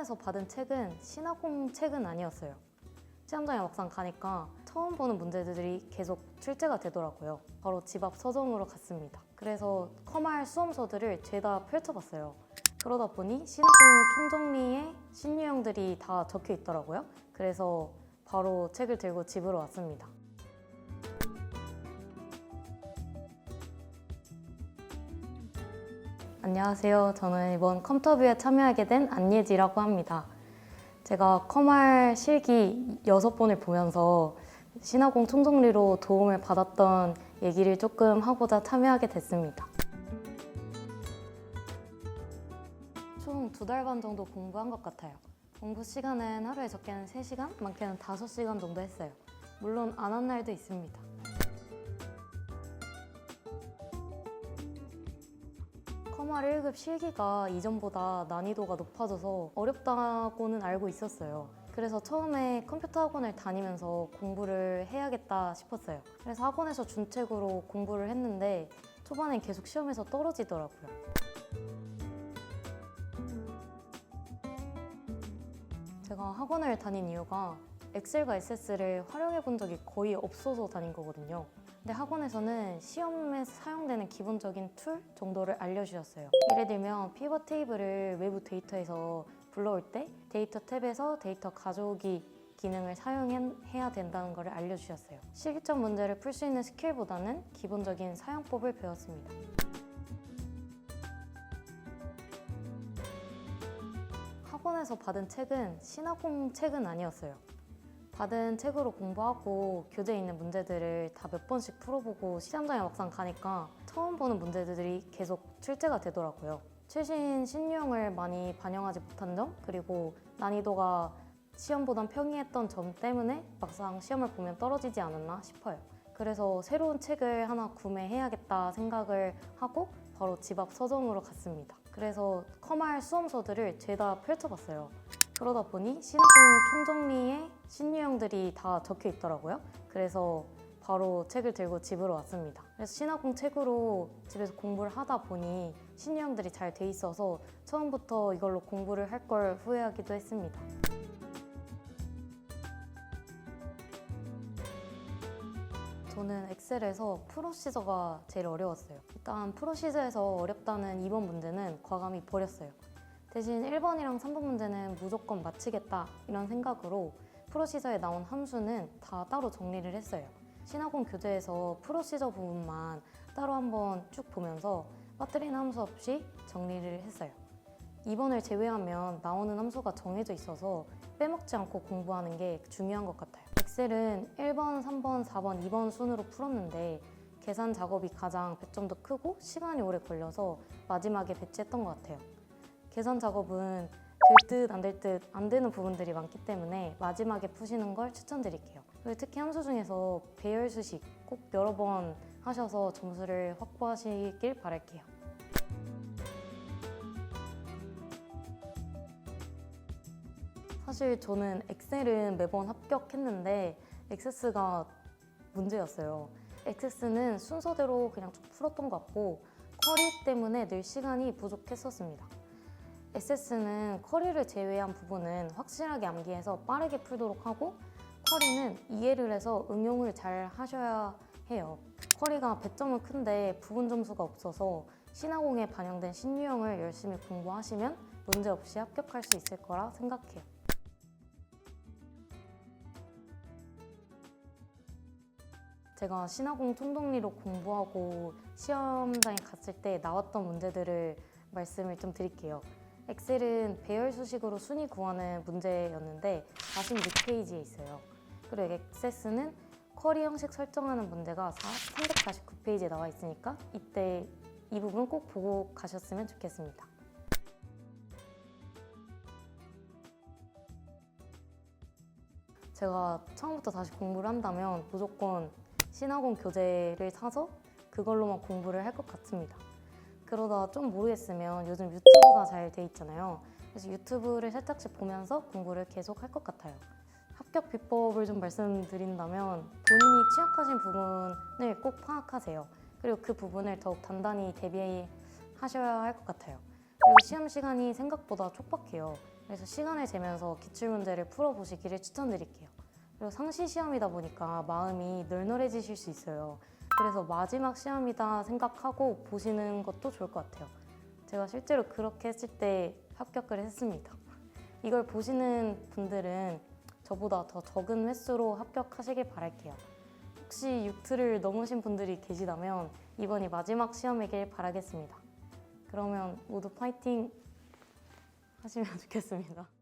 학원에서 받은 책은 신학공 책은 아니었어요. 시험장에 막상 가니까 처음 보는 문제들이 계속 출제가 되더라고요. 바로 집 앞 서점으로 갔습니다. 그래서 커말 수험서들을 죄다 펼쳐봤어요. 그러다 보니 신학공 총정리에 신유형들이 다 적혀 있더라고요. 그래서 바로 책을 들고 집으로 왔습니다. 안녕하세요. 저는 이번 컴터뷰에 참여하게 된 안예지라고 합니다. 제가 커말 실기 6번을 보면서 신화공 총정리로 도움을 받았던 얘기를 조금 하고자 참여하게 됐습니다. 총 2달 반 정도 공부한 것 같아요. 공부 시간은 하루에 적게는 3시간, 많게는 5시간 정도 했어요. 물론 안 한 날도 있습니다. 커말 1급 실기가 이전보다 난이도가 높아져서 어렵다고는 알고 있었어요. 그래서 처음에 컴퓨터 학원을 다니면서 공부를 해야겠다 싶었어요. 그래서 학원에서 준 책으로 공부를 했는데 초반엔 계속 시험에서 떨어지더라고요. 제가 학원을 다닌 이유가 엑셀과 SS를 활용해 본 적이 거의 없어서 다닌 거거든요. 근데 학원에서는 시험에 사용되는 기본적인 툴 정도를 알려주셨어요. 예를 들면 피벗 테이블을 외부 데이터에서 불러올 때 데이터 탭에서 데이터 가져오기 기능을 사용해야 된다는 것을 알려주셨어요. 실기점 문제를 풀 수 있는 스킬보다는 기본적인 사용법을 배웠습니다. 학원에서 받은 책은 신화공 책은 아니었어요. 받은 책으로 공부하고 교재에 있는 문제들을 다 몇 번씩 풀어보고 시험장에 막상 가니까 처음 보는 문제들이 계속 출제가 되더라고요. 최신 신유형을 많이 반영하지 못한 점, 그리고 난이도가 시험보단 평이했던 점 때문에 막상 시험을 보면 떨어지지 않았나 싶어요. 그래서 새로운 책을 하나 구매해야겠다 생각을 하고 바로 집 앞 서점으로 갔습니다. 그래서 커말 수험서들을 죄다 펼쳐봤어요. 그러다 보니 신학공 총정리에 신유형들이 다 적혀 있더라고요. 그래서 바로 책을 들고 집으로 왔습니다. 그래서 신학공 책으로 집에서 공부를 하다 보니 신유형들이 잘 돼 있어서 처음부터 이걸로 공부를 할 걸 후회하기도 했습니다. 저는 엑셀에서 프로시저가 제일 어려웠어요. 일단 프로시저에서 어렵다는 2번 문제는 과감히 버렸어요. 대신 1번이랑 3번 문제는 무조건 맞히겠다 이런 생각으로 프로시저에 나온 함수는 다 따로 정리를 했어요. 신화공 교재에서 프로시저 부분만 따로 한번 쭉 보면서 빠뜨리는 함수 없이 정리를 했어요. 2번을 제외하면 나오는 함수가 정해져 있어서 빼먹지 않고 공부하는 게 중요한 것 같아요. 엑셀은 1번, 3번, 4번, 2번 순으로 풀었는데 계산 작업이 가장 배점도 크고 시간이 오래 걸려서 마지막에 배치했던 것 같아요. 계산 작업은 될 듯 안 될 듯 안 되는 부분들이 많기 때문에 마지막에 푸시는 걸 추천드릴게요. 그리고 특히 함수 중에서 배열 수식 꼭 여러 번 하셔서 점수를 확보하시길 바랄게요. 사실 저는 엑셀은 매번 합격했는데 액세스가 문제였어요. 액세스는 순서대로 그냥 쭉 풀었던 것 같고 쿼리 때문에 늘 시간이 부족했었습니다. SS는 쿼리를 제외한 부분은 확실하게 암기해서 빠르게 풀도록 하고 쿼리는 이해를 해서 응용을 잘 하셔야 해요. 쿼리가 배점은 큰데 부분 점수가 없어서 신화공에 반영된 신유형을 열심히 공부하시면 문제없이 합격할 수 있을 거라 생각해요. 제가 신화공 총정리로 공부하고 시험장에 갔을 때 나왔던 문제들을 말씀을 좀 드릴게요. 엑셀은 배열 수식으로 순위 구하는 문제였는데 46페이지에 있어요. 그리고 액세스는 쿼리 형식 설정하는 문제가 349페이지에 나와 있으니까 이때 이 부분 꼭 보고 가셨으면 좋겠습니다. 제가 처음부터 다시 공부를 한다면 무조건 신화공 교재를 사서 그걸로만 공부를 할 것 같습니다. 그러다 좀 모르겠으면 요즘 유튜브가 잘 돼 있잖아요. 그래서 유튜브를 살짝씩 보면서 공부를 계속 할 것 같아요. 합격 비법을 좀 말씀드린다면 본인이 취약하신 부분을 꼭 파악하세요. 그리고 그 부분을 더욱 단단히 대비하셔야 할 것 같아요. 그리고 시험 시간이 생각보다 촉박해요. 그래서 시간을 재면서 기출문제를 풀어보시기를 추천드릴게요. 그리고 상시 시험이다 보니까 마음이 널널해지실 수 있어요. 그래서 마지막 시험이다 생각하고 보시는 것도 좋을 것 같아요. 제가 실제로 그렇게 했을 때 합격을 했습니다. 이걸 보시는 분들은 저보다 더 적은 횟수로 합격하시길 바랄게요. 혹시 6트를 넘으신 분들이 계시다면 이번이 마지막 시험이길 바라겠습니다. 그러면 모두 파이팅 하시면 좋겠습니다.